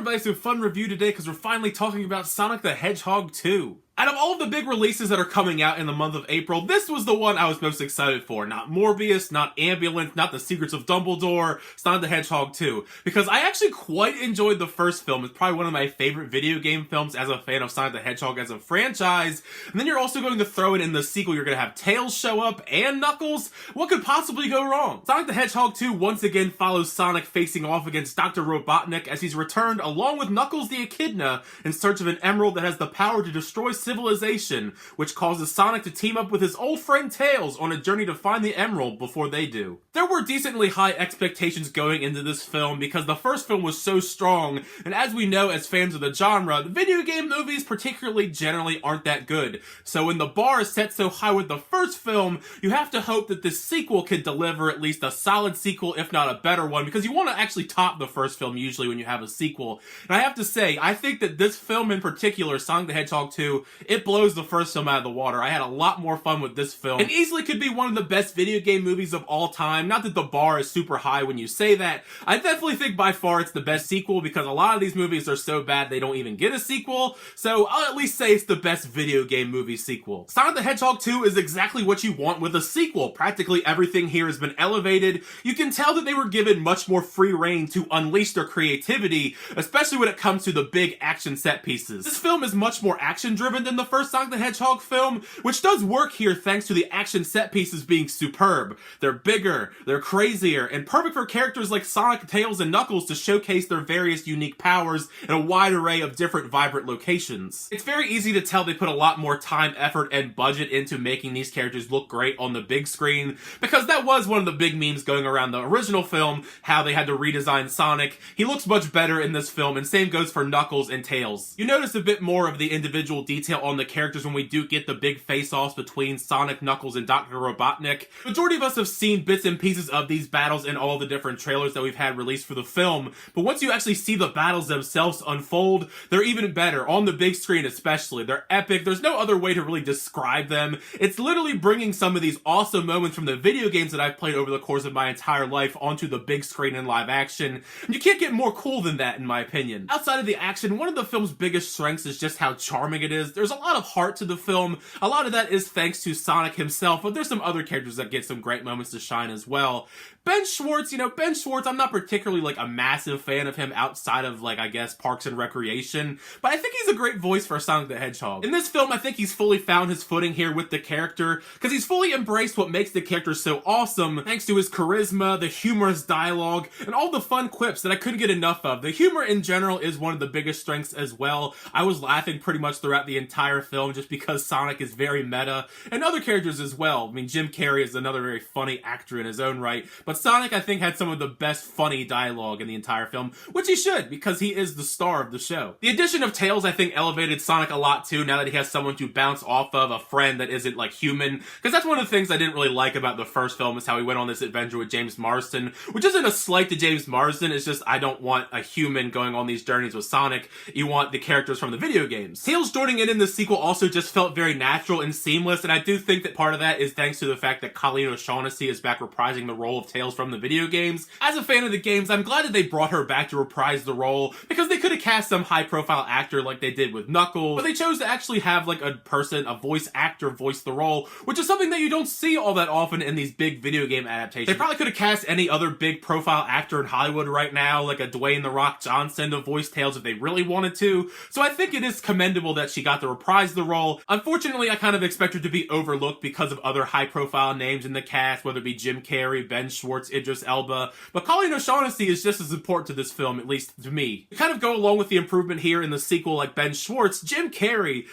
everybody, some fun review today because we're finally talking about Sonic the Hedgehog 2. Out of all of the big releases that are coming out in the month of April, this was the one I was most excited for. Not Morbius, not Ambulance, not The Secrets of Dumbledore, Sonic the Hedgehog 2. Because I actually quite enjoyed the first film. It's probably one of my favorite video game films as a fan of Sonic the Hedgehog as a franchise. And then you're also going to throw in the sequel, you're going to have Tails show up and Knuckles. What could possibly go wrong? Sonic the Hedgehog 2 once again follows Sonic facing off against Dr. Robotnik as he's returned along with Knuckles the Echidna in search of an emerald that has the power to destroy civilization, which causes Sonic to team up with his old friend Tails on a journey to find the emerald before they do. There were decently high expectations going into this film because the first film was so strong, and as we know as fans of the genre, the video game movies particularly generally aren't that good. So when the bar is set so high with the first film, you have to hope that this sequel could deliver at least a solid sequel, if not a better one, because you want to actually top the first film usually when you have a sequel. And I have to say, I think that this film in particular, Sonic the Hedgehog 2, it blows the first film out of the water. I had a lot more fun with this film, and easily could be one of the best video game movies of all time. Not that the bar is super high when you say that. I definitely think by far it's the best sequel because a lot of these movies are so bad they don't even get a sequel, so I'll at least say it's the best video game movie sequel. Sonic the Hedgehog 2 is exactly what you want with a sequel. Practically everything here has been elevated. You can tell that they were given much more free reign to unleash their creativity, especially when it comes to the big action set pieces. This film is much more action driven than the first Sonic the Hedgehog film, which does work here thanks to the action set pieces being superb. They're bigger, they're crazier, and perfect for characters like Sonic, Tails, and Knuckles to showcase their various unique powers in a wide array of different vibrant locations. It's very easy to tell they put a lot more time, effort, and budget into making these characters look great on the big screen, because that was one of the big memes going around the original film, how they had to redesign Sonic. He looks much better in this film, and same goes for Knuckles and Tails. You notice a bit more of the individual detail on the characters when we do get the big face-offs between Sonic, Knuckles, and Dr. Robotnik. The majority of us have seen bits and pieces of these battles in all the different trailers that we've had released for the film, but once you actually see the battles themselves unfold, they're even better, on the big screen especially. They're epic, there's no other way to really describe them. It's literally bringing some of these awesome moments from the video games that I've played over the course of my entire life onto the big screen in live action, and you can't get more cool than that in my opinion. Outside of the action, one of the film's biggest strengths is just how charming it is. There's a lot of heart to the film. A lot of that is thanks to Sonic himself, but there's some other characters that get some great moments to shine as well. Ben Schwartz, Ben Schwartz, I'm not particularly like a massive fan of him outside of like, I guess, Parks and Recreation, but I think he's a great voice for Sonic the Hedgehog. In this film, I think he's fully found his footing here with the character, because he's fully embraced what makes the character so awesome, thanks to his charisma, the humorous dialogue, and all the fun quips that I couldn't get enough of. The humor in general is one of the biggest strengths as well. I was laughing pretty much throughout the entire film just because Sonic is very meta, and other characters as well. I mean, Jim Carrey is another very funny actor in his own right, but Sonic, I think, had some of the best funny dialogue in the entire film, which he should, because he is the star of the show. The addition of Tails, I think, elevated Sonic a lot too, now that he has someone to bounce off of, a friend that isn't, like, human, because that's one of the things I didn't really like about the first film, is how he went on this adventure with James Marsden, which isn't a slight to James Marsden, it's just I don't want a human going on these journeys with Sonic. You want the characters from the video games. Tails joining in the sequel also just felt very natural and seamless, and I do think that part of that is thanks to the fact that Colleen O'Shaughnessy is back reprising the role of Tails from the video games. As a fan of the games, I'm glad that they brought her back to reprise the role, because they could have cast some high-profile actor like they did with Knuckles, but they chose to actually have like a voice actor voice the role, which is something that you don't see all that often in these big video game adaptations. They probably could have cast any other big profile actor in Hollywood right now, like a Dwayne "The Rock" Johnson to voice Tails if they really wanted to, so I think it is commendable that she got to reprise the role. Unfortunately, I kind of expect her to be overlooked because of other high-profile names in the cast, whether it be Jim Carrey, Ben Schwartz, Idris Elba, but Colleen O'Shaughnessy is just as important to this film, at least to me. To kind of go along with the improvement here in the sequel like Ben Schwartz, Jim Carrey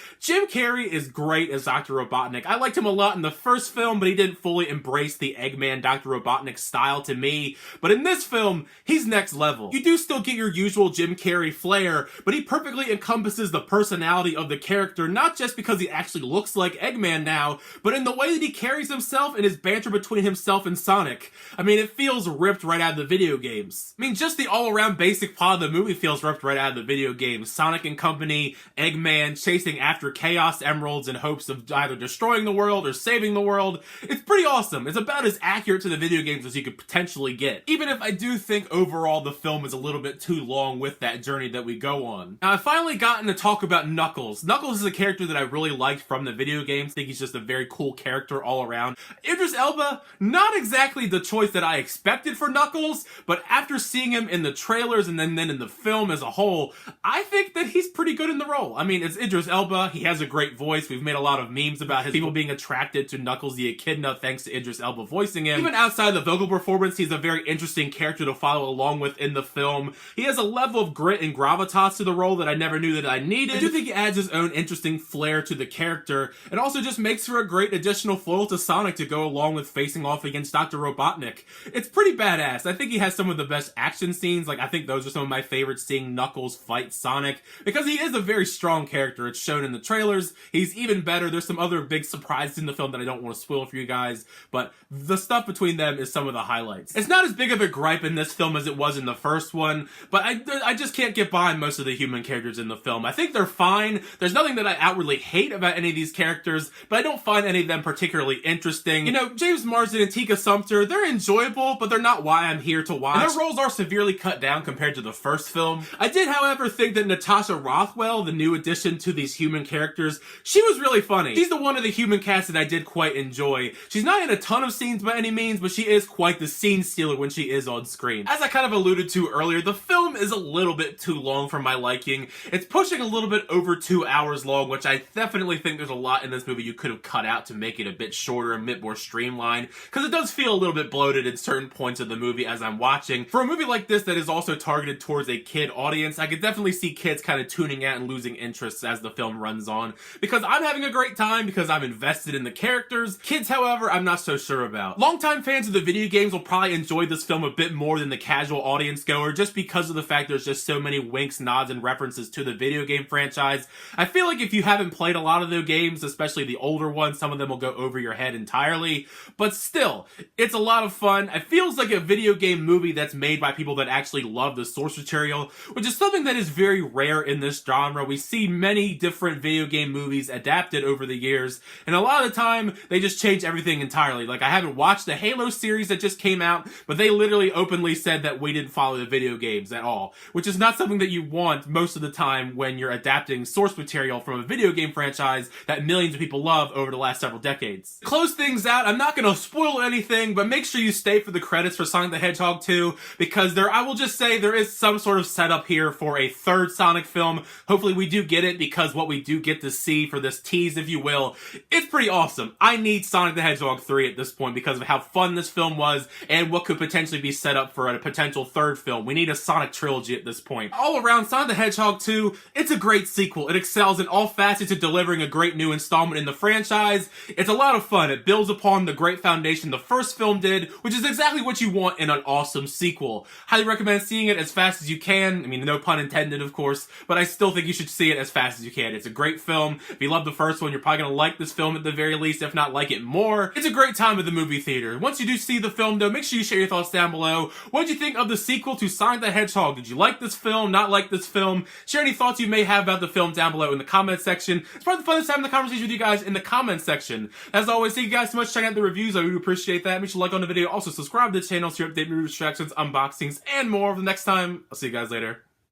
is great as Dr. Robotnik. I liked him a lot in the first film, but he didn't fully embrace the Eggman Dr. Robotnik style to me, but in this film, he's next level. You do still get your usual Jim Carrey flair, but he perfectly encompasses the personality of the character character, not just because he actually looks like Eggman now, but in the way that he carries himself and his banter between himself and Sonic. I mean, it feels ripped right out of the video games. I mean, just the all-around basic plot of the movie feels ripped right out of the video games. Sonic and company, Eggman chasing after Chaos Emeralds in hopes of either destroying the world or saving the world. It's pretty awesome. It's about as accurate to the video games as you could potentially get. Even if I do think overall the film is a little bit too long with that journey that we go on. Now, I've finally gotten to talk about Knuckles. Knuckles is a character that I really liked from the video games. I think he's just a very cool character all around. Idris Elba, not exactly the choice that I expected for Knuckles, but after seeing him in the trailers and then in the film as a whole, I think that he's pretty good in the role. I mean, it's Idris Elba. He has a great voice. We've made a lot of memes about his people being attracted to Knuckles the Echidna thanks to Idris Elba voicing him. Even outside the vocal performance, he's a very interesting character to follow along with in the film. He has a level of grit and gravitas to the role that I never knew that I needed. I do think he adds his own interesting flair to the character. It also just makes for a great additional foil to Sonic to go along with facing off against Dr. Robotnik. It's pretty badass. I think he has some of the best action scenes. Like, I think those are some of my favorites, seeing Knuckles fight Sonic, because he is a very strong character. It's shown in the trailers. He's even better. There's some other big surprises in the film that I don't want to spoil for you guys, but the stuff between them is some of the highlights. It's not as big of a gripe in this film as it was in the first one, but I just can't get behind most of the human characters in the film. I think they're fine. There's nothing that I outwardly hate about any of these characters, but I don't find any of them particularly interesting. You know, James Marsden and Tika Sumpter, they're enjoyable, but they're not why I'm here to watch. And their roles are severely cut down compared to the first film. I did, however, think that Natasha Rothwell, the new addition to these human characters, she was really funny. She's the one of the human cast that I did quite enjoy. She's not in a ton of scenes by any means, but she is quite the scene stealer when she is on screen. As I kind of alluded to earlier, the film is a little bit too long for my liking. It's pushing a little bit over 2 hours long, which I definitely think there's a lot in this movie you could have cut out to make it a bit shorter, a bit more streamlined, because it does feel a little bit bloated at certain points of the movie as I'm watching. For a movie like this that is also targeted towards a kid audience, I could definitely see kids kind of tuning out and losing interest as the film runs on, because I'm having a great time, because I'm invested in the characters. Kids, however, I'm not so sure about. Longtime fans of the video games will probably enjoy this film a bit more than the casual audience goer, just because of the fact there's just so many winks, nods, and references to the video game franchise. I feel like if you haven't played a lot of the games, especially the older ones, some of them will go over your head entirely, but still, it's a lot of fun. It feels like a video game movie that's made by people that actually love the source material, which is something that is very rare in this genre. We see many different video game movies adapted over the years, and a lot of the time, they just change everything entirely. Like, I haven't watched the Halo series that just came out, but they literally openly said that we didn't follow the video games at all, which is not something that you want most of the time when you're adapting source material from a video game franchise that millions of people love over the last several decades. To close things out, I'm not going to spoil anything, but make sure you stay for the credits for Sonic the Hedgehog 2, because I will just say there is some sort of setup here for a third Sonic film. Hopefully we do get it, because what we do get to see for this tease, if you will, it's pretty awesome. I need Sonic the Hedgehog 3 at this point because of how fun this film was and what could potentially be set up for a potential third film. We need a Sonic trilogy at this point. All around, Sonic the Hedgehog 2, it's a great sequel. It excels in all facets of delivering a great new installment in the franchise. It's a lot of fun. It builds upon the great foundation the first film did, which is exactly what you want in an awesome sequel. Highly recommend seeing it as fast as you can. I mean, no pun intended, of course, but I still think you should see it as fast as you can. It's a great film. If you love the first one, you're probably going to like this film at the very least, if not like it more. It's a great time at the movie theater. Once you do see the film, though, make sure you share your thoughts down below. What did you think of the sequel to Sonic the Hedgehog? Did you like this film? Not like this film? Share any thoughts you may have about the film down below in the comments section. It's probably the funnest time in the conversation with you guys in the comments section. As always, thank you guys so much for checking out the reviews. I really appreciate that. Make sure to like on the video. Also, subscribe to the channel so you update movie reactions, unboxings, and more. For the next time, I'll see you guys later.